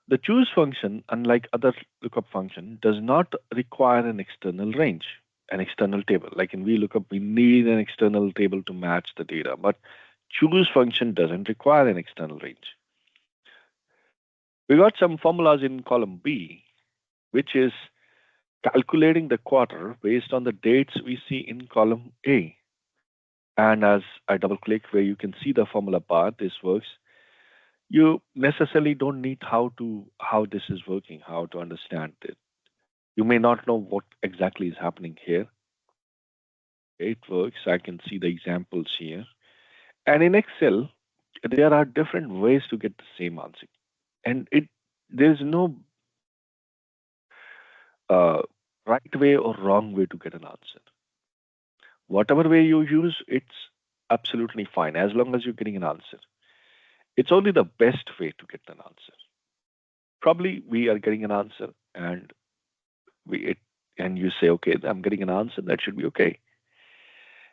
The choose function, unlike other lookup function, does not require an external range, an external table. Like in VLOOKUP, we need an external table to match the data, but choose function doesn't require an external range. We got some formulas in column B, which is calculating the quarter based on the dates we see in column A. And as I double click where you can see the formula bar, this works. You necessarily don't need how this is working, how to understand it. You may not know what exactly is happening here. It works. I can see the examples here. And in Excel, there are different ways to get the same answer. And there's no uh, right way or wrong way to get an answer. Whatever way you use, it's absolutely fine as long as you're getting an answer. It's only the best way to get an answer. Probably we are getting an answer and we it and you say, okay, I'm getting an answer, that should be okay.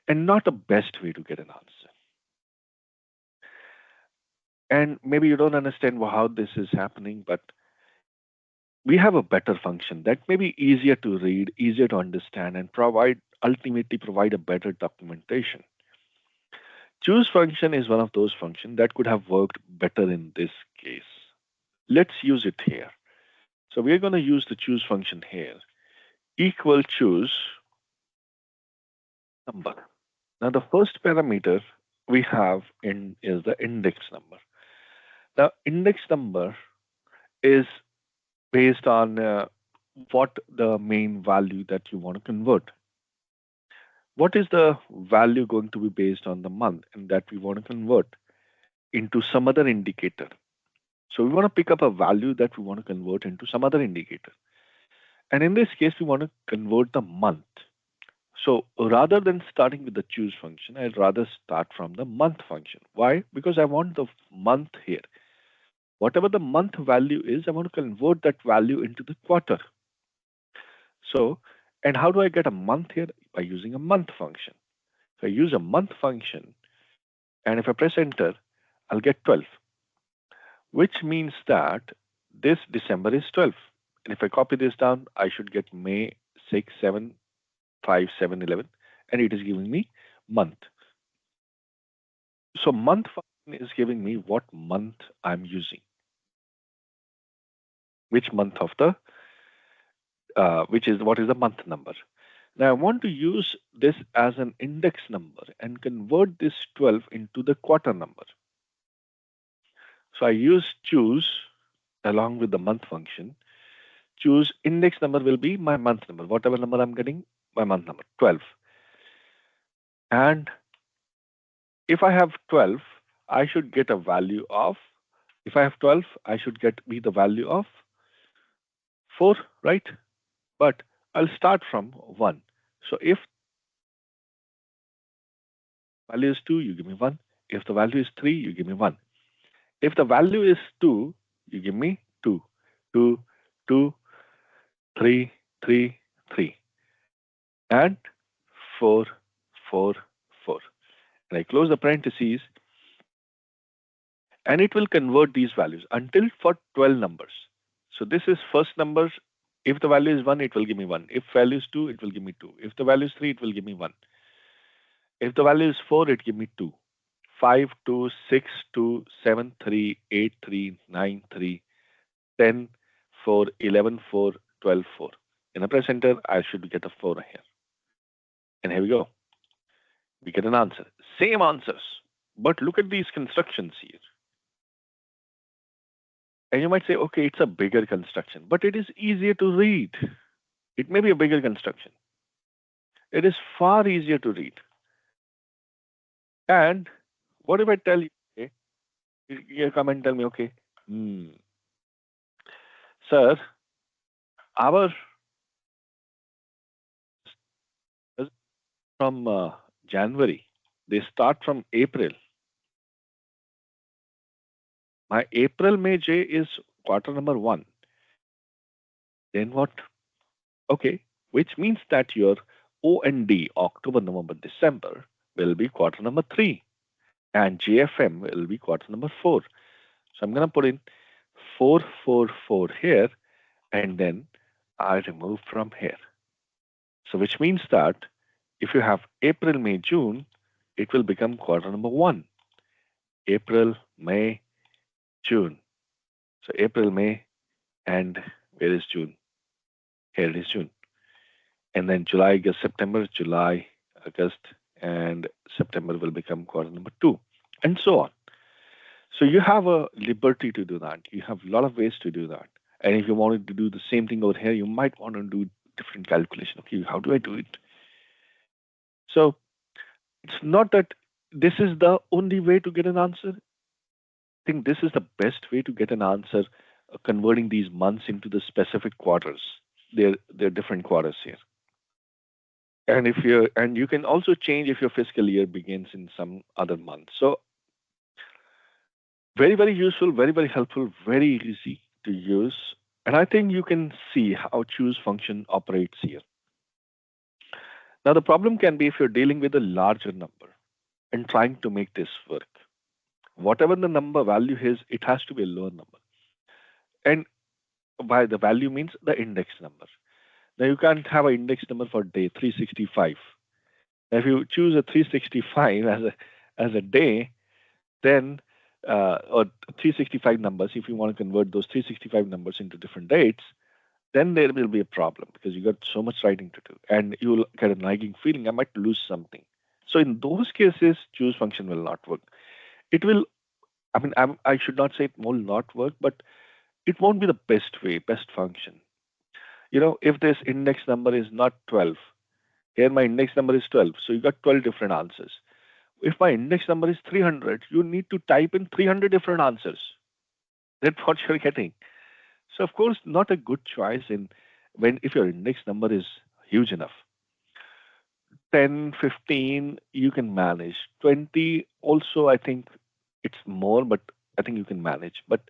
And not the best way to get an answer. And maybe you don't understand how this is happening, but we have a better function that may be easier to read, easier to understand, and ultimately provide a better documentation. Choose function is one of those functions that could have worked better in this case. Let's use it here. So we're going to use the choose function here. Equal choose number. Now the first parameter we have in is the index number. Now index number is based on what the main value that you want to convert. What is the value going to be based on the month and that we want to convert into some other indicator? So we want to pick up a value that we want to convert into some other indicator. And in this case, we want to convert the month. So rather than starting with the choose function, I'd rather start from the month function. Why? Because I want the month here. Whatever the month value is, I want to convert that value into the quarter. So, and how do I get a month here? By using a month function. So I use a month function, and if I press enter, I'll get 12, which means that this December is 12. And if I copy this down, I should get May 6, 7, 5, 7, 11, and it is giving me month. So month function is giving me what month I'm using, which month of the, what is the month number. Now I want to use this as an index number and convert this 12 into the quarter number. So I use choose along with the month function. Choose index number will be my month number, whatever number I'm getting, my month number, 12. And if I have 12, I should get a value of, if I have 12, I should get me the value of 4, right? But I'll start from 1. So if value is 2, you give me 1. If the value is 3, you give me 1. If the value is 2, you give me 2. 2, 2, 3, 3, 3. And 4, 4, 4. And I close the parentheses, and it will convert these values until for 12 numbers. So this is first numbers. If the value is 1, it will give me 1. If value is 2, it will give me 2. If the value is 3, it will give me 1. If the value is 4, it give me 2. 5, 2, 6, 2, 7, 3, 8, 3, 9, 3, 10, 4, 11, 4, 12, 4. In a press enter, I should get a 4 here. And here we go. We get an answer. Same answers. But look at these constructions here. And you might say, okay, it's a bigger construction, but it is easier to read. It may be a bigger construction. It is far easier to read. And what if I tell you, okay, you come and tell me, okay, sir, our from January, they start from April. My April, May, J is quarter number 1. Then what? Okay, which means that your OND, October, November, December, will be quarter number 3. And JFM will be quarter number 4. So I'm going to put in 444 here, and then I remove from here. So which means that if you have April, May, June, it will become quarter number one. April, May, June. So April, May, and where is June? Here it is June. And then July, August, September, July, August, and September will become quarter number two, and so on. So you have a liberty to do that. You have a lot of ways to do that. And if you wanted to do the same thing over here, you might want to do different calculation. Okay, how do I do it? So it's not that this is the only way to get an answer. I think this is the best way to get an answer, converting these months into the specific quarters. They're different quarters here. And you can also change if your fiscal year begins in some other month. So very, very useful, very, very helpful, very easy to use. And I think you can see how choose function operates here. Now, the problem can be if you're dealing with a larger number and trying to make this work. Whatever the number value is, it has to be a lower number. And by the value means the index number. Now, you can't have an index number for day 365. Now, if you choose a 365 as a day, then or 365 numbers, if you want to convert those 365 numbers into different dates, then there will be a problem because you got so much writing to do and you will get a nagging feeling I might lose something. So in those cases, choose function will not work. It will, I should not say it will not work, but it won't be the best way, best function. If this index number is not 12, here my index number is 12, so you got 12 different answers. If my index number is 300, you need to type in 300 different answers. That's what you're getting. So of course, not a good choice in when if your index number is huge enough. 10, 15, you can manage. 20, also, I think it's more, but I think you can manage. But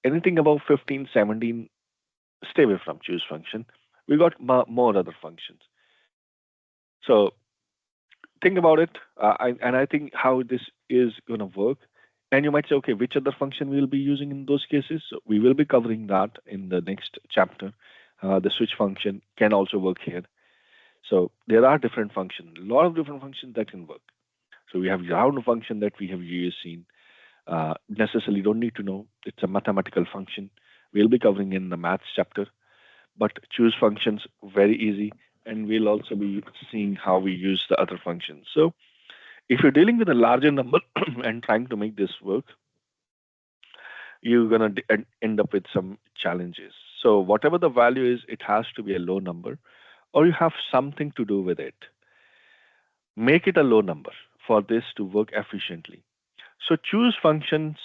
anything above 15, 17, stay away from choose function. We got more other functions. So think about it, and I think how this is going to work. And you might say, okay, which other function we'll be using in those cases? So we will be covering that in the next chapter. The switch function can also work here. So there are different functions, a lot of different functions that can work. So we have round function that we have used seen. Necessarily don't need to know. It's a mathematical function. We'll be covering in the maths chapter. But choose functions very easy, and we'll also be seeing how we use the other functions. So if you're dealing with a larger number and trying to make this work, you're going to end up with some challenges. So whatever the value is, it has to be a low number, or you have something to do with it. Make it a low number for this to work efficiently. So choose function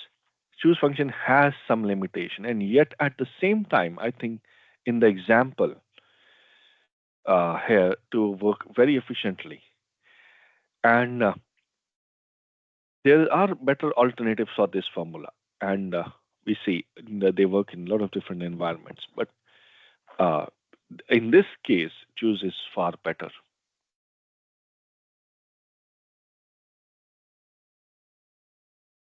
has some limitation, and yet at the same time, I think in the example here to work very efficiently, and there are better alternatives for this formula, and we see that they work in a lot of different environments. But uh, in this case, choose is far better.